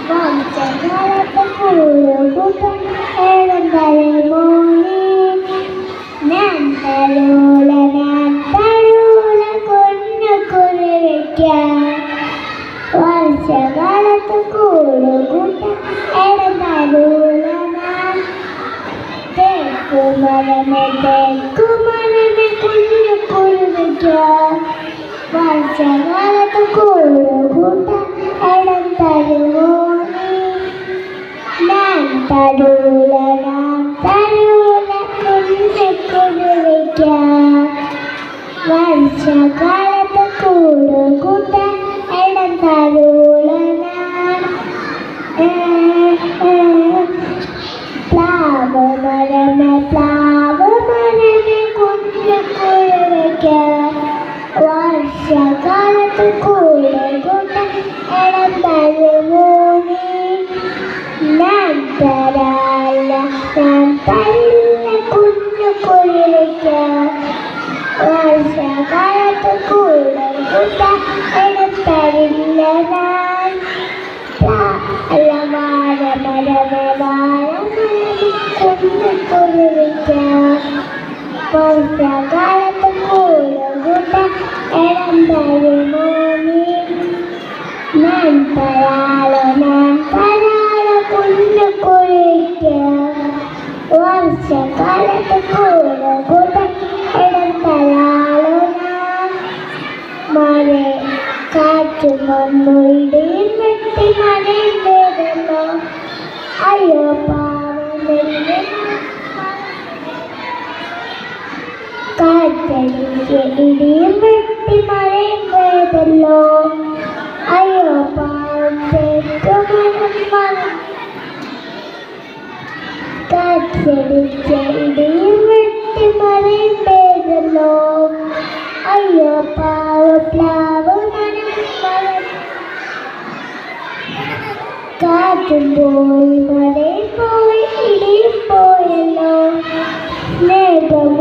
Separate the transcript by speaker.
Speaker 1: വംശകാലത്ത് കൂടുകൂട്ടം മോനി ഞാൻ തരൂല കുഞ്ഞു കുരുവിക്കാൻ വർഷകാലത്ത് കൂടുകൂട്ടം തരൂല തേക്കുമരമേ കുഞ്ഞു കുരുവിക്കാൻ വർഷകാലത്ത് കൂടുകൂട്ടം തരുമോ തരൂല കുഞ്ഞു കുരുവിക്കാൻ വർഷകാലത്ത് കൂടുകൂട്ടം തരൂല പ്ലാവ് മരമേ കുഞ്ഞു കുരുവിക്കാൻ വർഷകാലത്ത് കൂടുകൂട്ടം തരുമോ ഞാൻ തരില്ല കുഞ്ഞു കുരുവിക്കാൻ വർഷകാലത്ത് കൂടുകൂട്ടം തരില്ല ഞാൻ കുഞ്ഞു കുരുവിക്കാൻ വർഷകാലത്ത് കൂടുകൂട്ടം തരുമോ ഞാൻ തരാളോ കുഞ്ഞു കുരുവിക്കാൻ വർഷകാലത്ത് കൂടുകൂട്ടം തരാളോ മഴ കാറ്റും മണ്ണുയിടിയും വെട്ടി മഴയും പെയ്തല്ലോ അയ്യോ പാവം കാറ്റടിച്ച് ഇടിയും വെട്ടി മഴയും പെയ്തല്ലോ അയ്യോ പാവം കാറ്റടിച്ച് ഇടിയും വെട്ടി മഴയും പെയ്തല്ലോ അയ്യോ പ്ലാവ് കാറ്റും പോയി മഴയും പോയി ഇടിയും പോയല്ലോ സ്നേഹം